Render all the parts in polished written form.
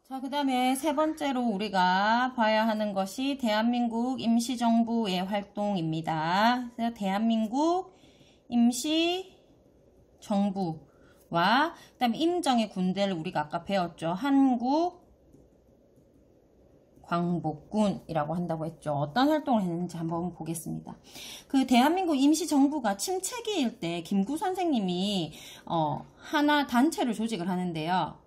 자, 그 다음에 세 번째로 우리가 봐야 하는 것이 대한민국 임시정부의 활동입니다. 그래서 대한민국 임시정부와 그 다음에 임정의 군대를 우리가 아까 배웠죠. 한국광복군이라고 한다고 했죠. 어떤 활동을 했는지 한번 보겠습니다. 그 대한민국 임시정부가 침체기일 때 김구 선생님이 하나 단체를 조직을 하는데요.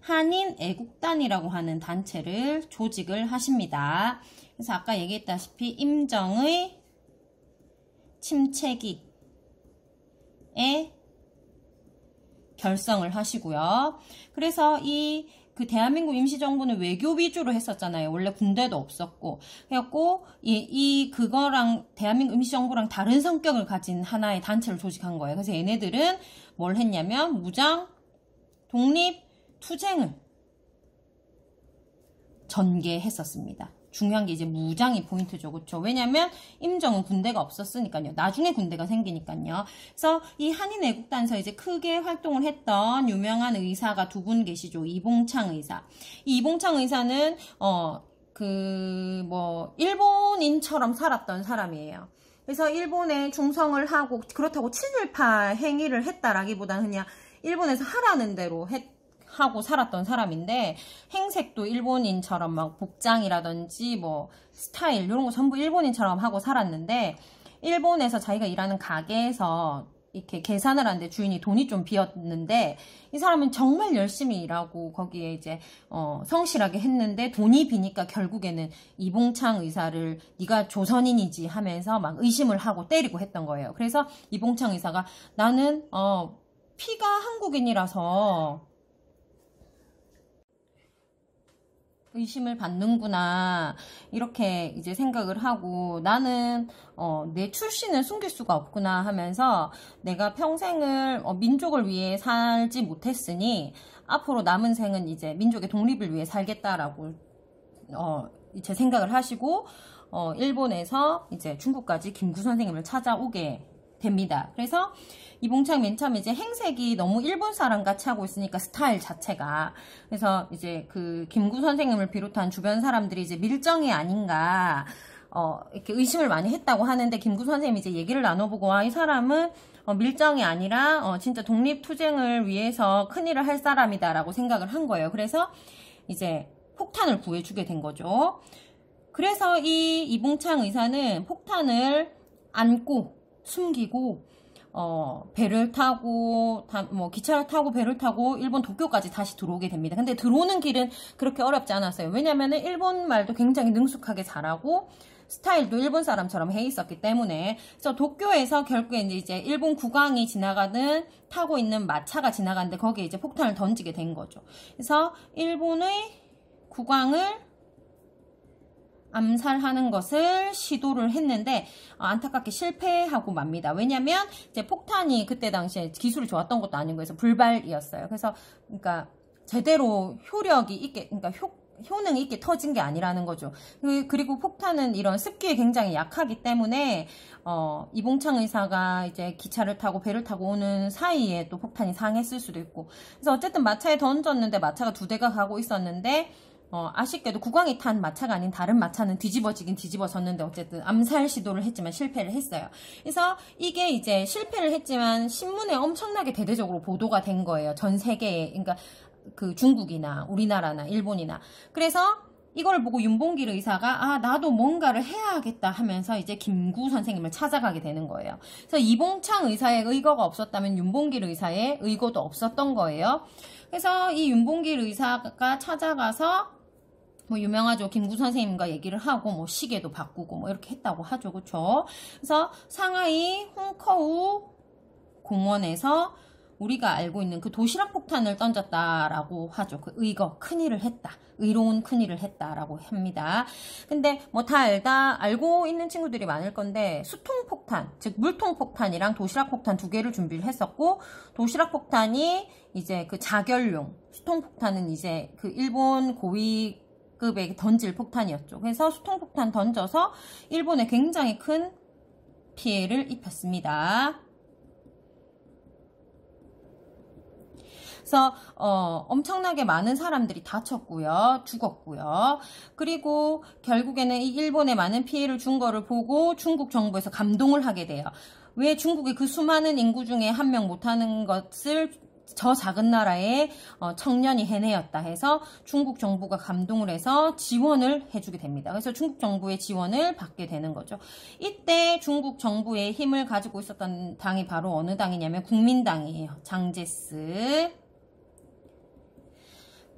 한인애국단이라고 하는 단체를 조직을 하십니다. 그래서 아까 얘기했다시피 임정의 침체기에 결성을 하시고요. 그래서 그 대한민국 임시정부는 외교 위주로 했었잖아요. 원래 군대도 없었고. 그래갖고, 그거랑 대한민국 임시정부랑 다른 성격을 가진 하나의 단체를 조직한 거예요. 그래서 얘네들은 뭘 했냐면, 무장, 독립, 투쟁을 전개했었습니다. 중요한 게 이제 무장이 포인트죠. 그렇죠? 왜냐면 임정은 군대가 없었으니까요. 나중에 군대가 생기니까요. 그래서 이 한인애국단에서 이제 크게 활동을 했던 유명한 의사가 두 분 계시죠. 이봉창 의사. 이 이봉창 의사는 일본인처럼 살았던 사람이에요. 그래서 일본에 충성을 하고 그렇다고 친일파 행위를 했다라기보다는 그냥 일본에서 하라는 대로 하고 살았던 사람인데 행색도 일본인처럼 막 복장이라든지 뭐 스타일 이런 거 전부 일본인처럼 하고 살았는데 일본에서 자기가 일하는 가게에서 이렇게 계산을 하는데 주인이 돈이 좀 비었는데 이 사람은 정말 열심히 일하고 거기에 이제 성실하게 했는데 돈이 비니까 결국에는 이봉창 의사를 네가 조선인이지 하면서 막 의심을 하고 때리고 했던 거예요. 그래서 이봉창 의사가 나는 피가 한국인이라서 의심을 받는구나 이렇게 이제 생각을 하고 나는 내 출신을 숨길 수가 없구나 하면서 내가 평생을 민족을 위해 살지 못했으니 앞으로 남은 생은 이제 민족의 독립을 위해 살겠다라고 이제 생각을 하시고 일본에서 이제 중국까지 김구 선생님을 찾아오게 됩니다. 그래서 이봉창 맨 처음에 이제 행색이 너무 일본 사람 같이 하고 있으니까 스타일 자체가 그래서 이제 그 김구 선생님을 비롯한 주변 사람들이 이제 밀정이 아닌가 이렇게 의심을 많이 했다고 하는데 김구 선생님이 이제 얘기를 나눠보고 이 사람은 밀정이 아니라 진짜 독립투쟁을 위해서 큰일을 할 사람이다라고 생각을 한 거예요. 그래서 이제 폭탄을 구해주게 된 거죠. 그래서 이 이봉창 의사는 폭탄을 안고 숨기고 배를 타고 기차를 타고 배를 타고 일본 도쿄까지 다시 들어오게 됩니다. 근데 들어오는 길은 그렇게 어렵지 않았어요. 왜냐면은 일본 말도 굉장히 능숙하게 잘하고 스타일도 일본 사람처럼 해 있었기 때문에 그래서 도쿄에서 결국에 이제 일본 국왕이 지나가는 타고 있는 마차가 지나가는데 거기에 이제 폭탄을 던지게 된 거죠. 그래서 일본의 국왕을 암살하는 것을 시도를 했는데 안타깝게 실패하고 맙니다. 왜냐면 이제 폭탄이 그때 당시에 기술이 좋았던 것도 아니고 해서 불발이었어요. 그래서 그러니까 제대로 효력이 있게 그러니까 효능이 있게 터진 게 아니라는 거죠. 그리고 폭탄은 이런 습기에 굉장히 약하기 때문에 이봉창 의사가 이제 기차를 타고 배를 타고 오는 사이에 또 폭탄이 상했을 수도 있고 그래서 어쨌든 마차에 던졌는데 마차가 2대가 가고 있었는데 아쉽게도 국왕이 탄 마차가 아닌 다른 마차는 뒤집어지긴 뒤집어졌는데 어쨌든 암살 시도를 했지만 실패를 했어요. 그래서 이게 이제 실패를 했지만 신문에 엄청나게 대대적으로 보도가 된 거예요. 전 세계에 그러니까 그 중국이나 우리나라나 일본이나 그래서 이걸 보고 윤봉길 의사가 나도 뭔가를 해야겠다 하면서 이제 김구 선생님을 찾아가게 되는 거예요. 그래서 이봉창 의사의 의거가 없었다면 윤봉길 의사의 의거도 없었던 거예요. 그래서 이 윤봉길 의사가 찾아가서 유명하죠. 김구 선생님과 얘기를 하고 시계도 바꾸고 이렇게 했다고 하죠. 그쵸? 그래서 상하이 홍커우 공원에서 우리가 알고 있는 그 도시락 폭탄을 던졌다라고 하죠. 그 의거, 큰일을 했다. 의로운 큰일을 했다라고 합니다. 근데 다 알고 있는 친구들이 많을 건데 수통폭탄, 즉 물통폭탄이랑 도시락폭탄 2개를 준비를 했었고 도시락폭탄이 이제 그 자결용, 수통폭탄은 이제 그 일본 고위급에 던질 폭탄이었죠. 그래서 수통폭탄 던져서 일본에 굉장히 큰 피해를 입혔습니다. 그래서 엄청나게 많은 사람들이 다쳤고요. 죽었고요. 그리고 결국에는 이 일본에 많은 피해를 준 거를 보고 중국 정부에서 감동을 하게 돼요. 왜 중국의 그 수많은 인구 중에 한 명 못하는 것을 저 작은 나라의 청년이 해내었다 해서 중국 정부가 감동을 해서 지원을 해주게 됩니다. 그래서 중국 정부의 지원을 받게 되는 거죠. 이때 중국 정부의 힘을 가지고 있었던 당이 바로 어느 당이냐면 국민당이에요. 장제스.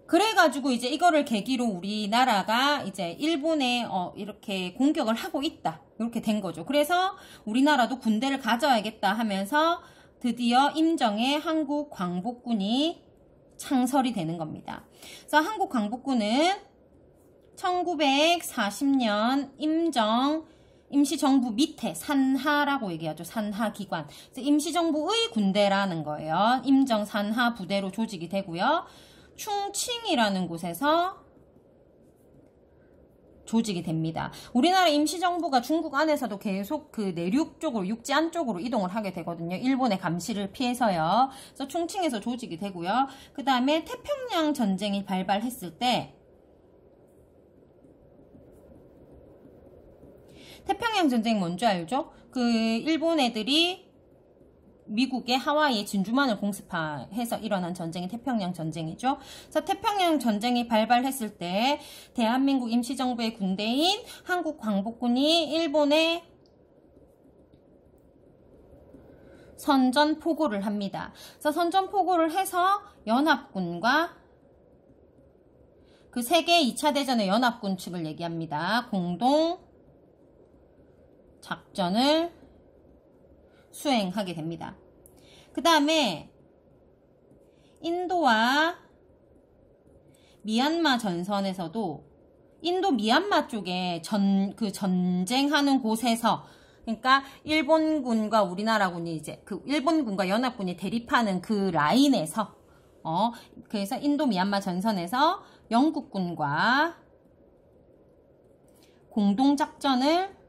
그래가지고 이제 이거를 계기로 우리나라가 이제 일본에 이렇게 공격을 하고 있다. 이렇게 된 거죠. 그래서 우리나라도 군대를 가져야겠다 하면서 드디어 임정에 한국 광복군이 창설이 되는 겁니다. 그래서 한국 광복군은 1940년 임정 임시정부 밑에 산하라고 얘기하죠. 산하기관. 임시정부의 군대라는 거예요. 임정 산하 부대로 조직이 되고요. 충칭이라는 곳에서 조직이 됩니다. 우리나라 임시정부가 중국 안에서도 계속 그 내륙 쪽으로 육지 안쪽으로 이동을 하게 되거든요. 일본의 감시를 피해서요. 그래서 충칭에서 조직이 되고요. 그 다음에 태평양 전쟁이 발발했을 때 태평양 전쟁 뭔지 알죠? 그 일본 애들이 미국의 하와이의 진주만을 공습해서 일어난 전쟁이 태평양 전쟁이죠. 그래서 태평양 전쟁이 발발했을 때 대한민국 임시정부의 군대인 한국 광복군이 일본에 선전포고를 합니다. 그래서 선전포고를 해서 연합군과 그 세계 2차 대전의 연합군 측을 얘기합니다. 공동 작전을 수행하게 됩니다. 그 다음에 인도와 미얀마 전선에서도 인도 미얀마 쪽에 그 전쟁하는 곳에서 그러니까 일본군과 우리나라군이 이제 그 일본군과 연합군이 대립하는 그 라인에서 그래서 인도 미얀마 전선에서 영국군과 공동작전을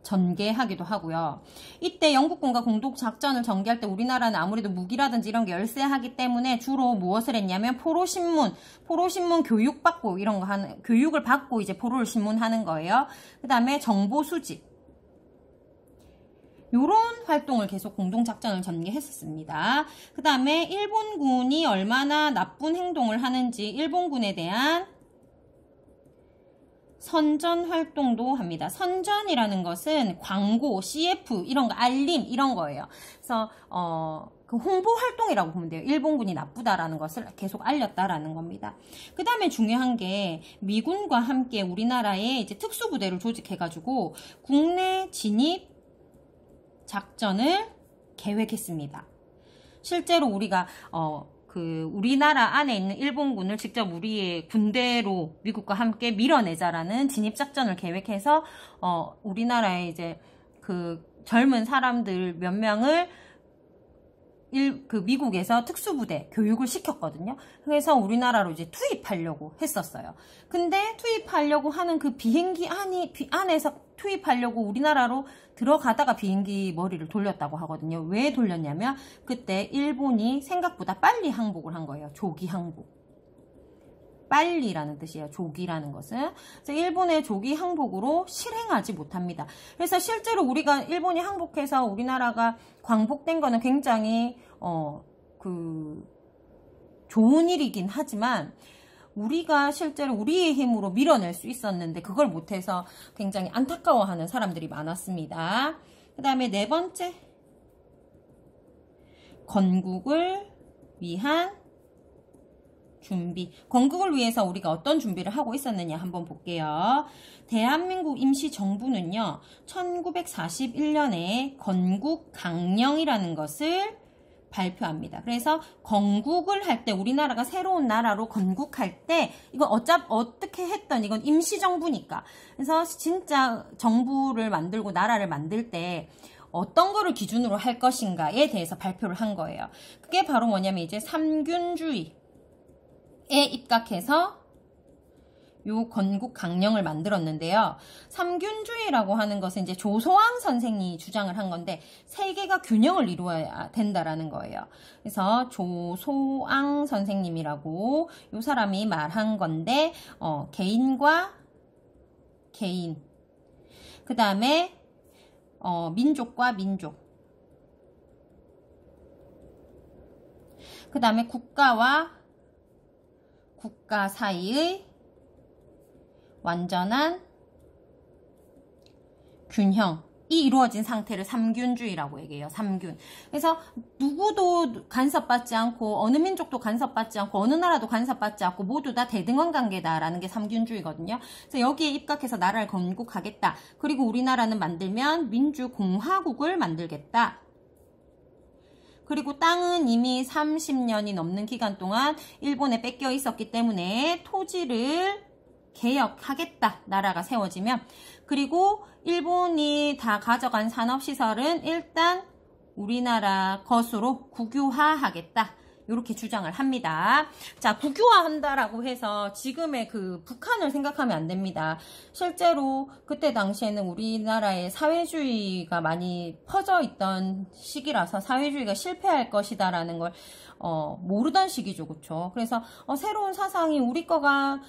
전개하기도 하고요. 이때 영국군과 공동작전을 전개할 때 우리나라는 아무래도 무기라든지 이런 게 열세하기 때문에 주로 무엇을 했냐면 포로신문 교육받고 이런 거 교육을 받고 이제 포로를 신문하는 거예요. 그 다음에 정보 수집. 요런 활동을 계속 공동작전을 전개했었습니다. 그 다음에 일본군이 얼마나 나쁜 행동을 하는지 일본군에 대한 선전 활동도 합니다. 선전이라는 것은 광고, CF 이런 거, 알림 이런 거예요. 그래서 그 홍보 활동이라고 보면 돼요. 일본군이 나쁘다라는 것을 계속 알렸다라는 겁니다. 그 다음에 중요한 게 미군과 함께 우리나라에 이제 특수부대를 조직해가지고 국내 진입 작전을 계획했습니다. 실제로 우리가 우리나라 안에 있는 일본군을 직접 우리의 군대로 미국과 함께 밀어내자라는 진입작전을 계획해서, 우리나라에 이제 그 젊은 사람들 몇 명을 미국에서 특수부대 교육을 시켰거든요. 그래서 우리나라로 이제 투입하려고 했었어요. 근데 투입하려고 하는 그 비행기 안에서 투입하려고 우리나라로 들어가다가 비행기 머리를 돌렸다고 하거든요. 왜 돌렸냐면 그때 일본이 생각보다 빨리 항복을 한 거예요. 조기 항복. 빨리라는 뜻이에요. 조기라는 것은. 그래서 일본의 조기 항복으로 실행하지 못합니다. 그래서 실제로 우리가 일본이 항복해서 우리나라가 광복된 거는 굉장히 좋은 일이긴 하지만 우리가 실제로 우리의 힘으로 밀어낼 수 있었는데 그걸 못해서 굉장히 안타까워하는 사람들이 많았습니다. 그 다음에 네 번째, 건국을 위한 준비. 건국을 위해서 우리가 어떤 준비를 하고 있었느냐 한번 볼게요. 대한민국 임시정부는요, 1941년에 건국강령이라는 것을 발표합니다. 그래서 건국을 할 때 우리나라가 새로운 나라로 건국할 때 이건 어떻게 했던 이건 임시정부니까. 그래서 진짜 정부를 만들고 나라를 만들 때 어떤 거를 기준으로 할 것인가에 대해서 발표를 한 거예요. 그게 바로 뭐냐면 이제 삼균주의에 입각해서 요 건국 강령을 만들었는데요. 삼균주의라고 하는 것은 이제 조소왕 선생이 주장을 한 건데 세 개가 균형을 이루어야 된다라는 거예요. 그래서 조소왕 선생님이라고 요 사람이 말한 건데 개인과 개인, 그 다음에 민족과 민족, 그 다음에 국가와 국가 사이의 완전한 균형이 이루어진 상태를 삼균주의라고 얘기해요. 삼균. 그래서 누구도 간섭받지 않고 어느 민족도 간섭받지 않고 어느 나라도 간섭받지 않고 모두 다 대등한 관계다라는 게 삼균주의거든요. 그래서 여기에 입각해서 나라를 건국하겠다. 그리고 우리나라는 만들면 민주공화국을 만들겠다. 그리고 땅은 이미 30년이 넘는 기간 동안 일본에 뺏겨 있었기 때문에 토지를 개혁하겠다. 나라가 세워지면. 그리고 일본이 다 가져간 산업시설은 일단 우리나라 것으로 국유화하겠다. 이렇게 주장을 합니다. 자, 국유화한다라고 해서 지금의 그 북한을 생각하면 안 됩니다. 실제로 그때 당시에는 우리나라에 사회주의가 많이 퍼져 있던 시기라서 사회주의가 실패할 것이다라는 걸 모르던 시기죠. 그쵸? 그래서 새로운 사상이 우리 거가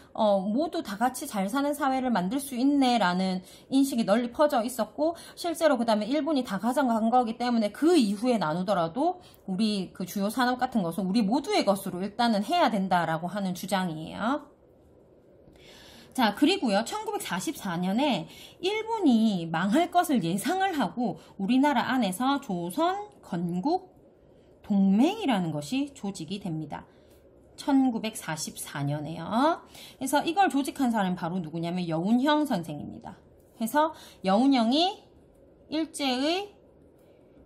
모두 다 같이 잘 사는 사회를 만들 수 있네 라는 인식이 널리 퍼져 있었고, 실제로 그 다음에 일본이 다 가져간 거기 때문에 그 이후에 나누더라도 우리 그 주요 산업 같은 것은 우리 모두의 것으로 일단은 해야 된다라고 하는 주장이에요. 자, 그리고요, 1944년에 일본이 망할 것을 예상을 하고 우리나라 안에서 조선 건국 동맹이라는 것이 조직이 됩니다. 1944년에요. 그래서 이걸 조직한 사람이 바로 누구냐면 여운형 선생입니다. 그래서 여운형이 일제의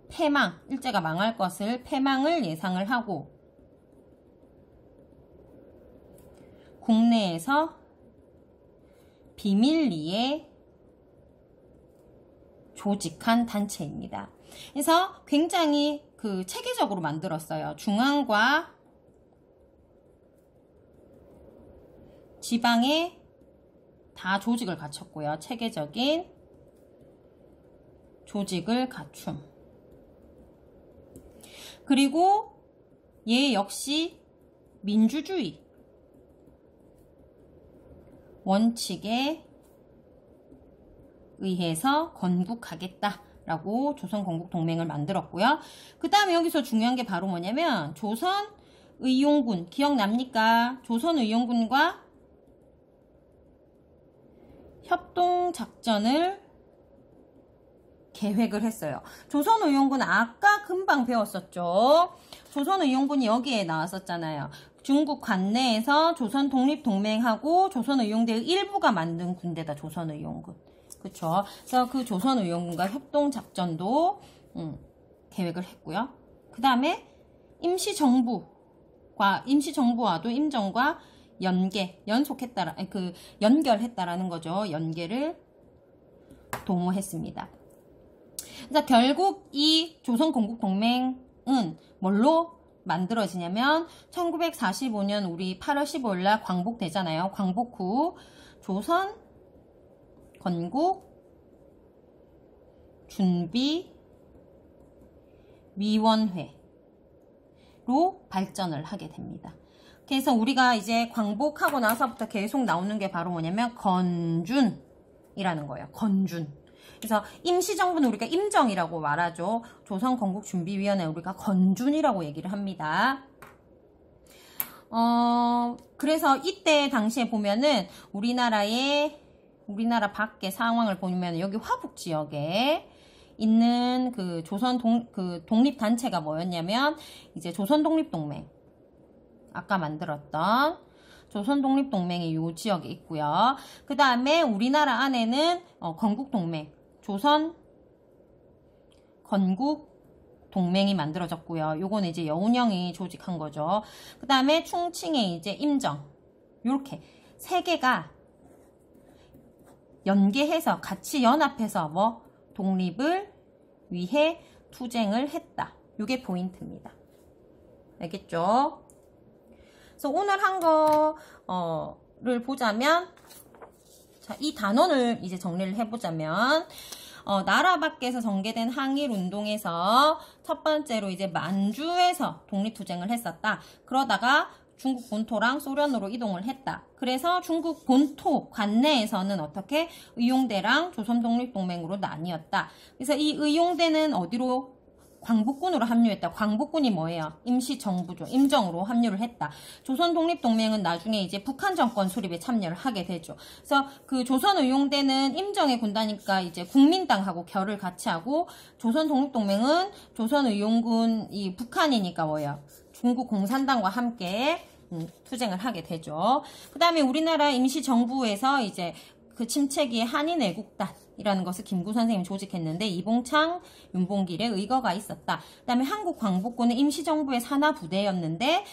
패망, 일제가 망할 것을 패망을 예상을 하고 국내에서 비밀리에 조직한 단체입니다. 그래서 굉장히 그 체계적으로 만들었어요. 중앙과 지방에 다 조직을 갖췄고요. 체계적인 조직을 갖춤. 그리고 얘 역시 민주주의 원칙에 의해서 건국하겠다라고 조선건국동맹을 만들었고요. 그 다음에 여기서 중요한 게 바로 뭐냐면 조선의용군, 기억납니까? 조선의용군과 협동작전을 계획을 했어요. 조선의용군 아까 금방 배웠었죠. 조선의용군이 여기에 나왔었잖아요. 중국 관내에서 조선독립동맹하고 조선의용대의 일부가 만든 군대다. 조선의용군. 그쵸? 그래서 그 조선의용군과 협동작전도 계획을 했고요. 그 다음에 임시정부와도 임정과 연결했다라는 거죠. 연계를 도모했습니다. 그래서 결국 이 조선건국동맹은 뭘로 만들어지냐면 1945년 우리 8월 15일 날 광복되잖아요. 광복 후 조선 건국 준비 위원회로 발전을 하게 됩니다. 그래서 우리가 이제 광복하고 나서부터 계속 나오는 게 바로 뭐냐면 건준이라는 거예요. 건준. 그래서 임시정부는 우리가 임정이라고 말하죠. 조선건국준비위원회 우리가 건준이라고 얘기를 합니다. 그래서 이때 당시에 보면은 우리나라 밖의 상황을 보면 여기 화북 지역에 있는 그 독립단체가 뭐였냐면 이제 조선독립동맹. 아까 만들었던 조선독립동맹이 이 지역에 있고요. 그 다음에 우리나라 안에는 건국동맹, 조선건국동맹이 만들어졌고요. 요거는 이제 여운형이 조직한 거죠. 그 다음에 충칭에 이제 임정, 요렇게 세 개가 연계해서 같이 연합해서 독립을 위해 투쟁을 했다. 요게 포인트입니다. 알겠죠? 그래서 오늘 한 거 보자면, 자, 이 단원을 이제 정리를 해보자면, 나라 밖에서 전개된 항일운동에서 첫 번째로 이제 만주에서 독립투쟁을 했었다. 그러다가 중국 본토랑 소련으로 이동을 했다. 그래서 중국 본토 관내에서는 어떻게 의용대랑 조선독립동맹으로 나뉘었다. 그래서 이 의용대는 어디로? 광복군으로 합류했다. 광복군이 뭐예요? 임시정부죠. 임정으로 합류를 했다. 조선독립동맹은 나중에 이제 북한 정권 수립에 참여를 하게 되죠. 그래서 그 조선의용대는 임정의 군다니까 이제 국민당하고 결을 같이 하고, 조선독립동맹은 조선의용군 이 북한이니까 뭐예요? 중국 공산당과 함께 투쟁을 하게 되죠. 그 다음에 우리나라 임시정부에서 이제 그 침체기에 한인애국단이라는 것을 김구 선생님이 조직했는데 이봉창, 윤봉길의 의거가 있었다. 그 다음에 한국광복군은 임시정부의 산하부대였는데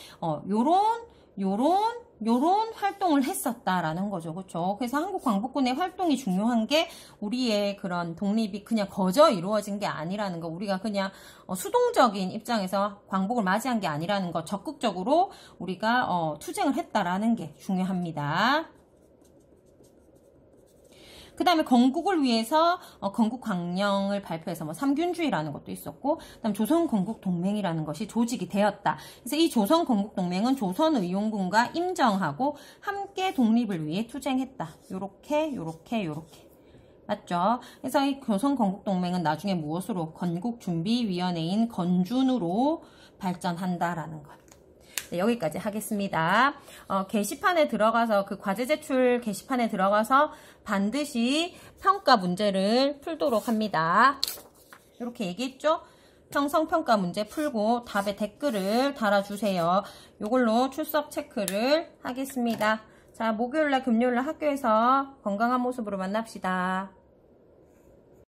요런 활동을 했었다라는 거죠. 그렇죠? 그래서 한국광복군의 활동이 중요한 게 우리의 그런 독립이 그냥 거저 이루어진 게 아니라는 거, 우리가 그냥 수동적인 입장에서 광복을 맞이한 게 아니라는 거, 적극적으로 우리가 투쟁을 했다라는 게 중요합니다. 그 다음에 건국을 위해서 건국광령을 발표해서 뭐 삼균주의라는 것도 있었고, 그 다음 조선건국동맹이라는 것이 조직이 되었다. 그래서 이 조선건국동맹은 조선의용군과 임정하고 함께 독립을 위해 투쟁했다. 요렇게 맞죠? 그래서 이 조선건국동맹은 나중에 무엇으로? 건국준비위원회인 건준으로 발전한다라는 것. 네, 여기까지 하겠습니다. 게시판에 들어가서 그 과제 제출 게시판에 들어가서 반드시 평가 문제를 풀도록 합니다. 이렇게 얘기했죠? 형성평가 문제 풀고 답에 댓글을 달아주세요. 이걸로 출석 체크를 하겠습니다. 자, 목요일날 금요일날 학교에서 건강한 모습으로 만납시다.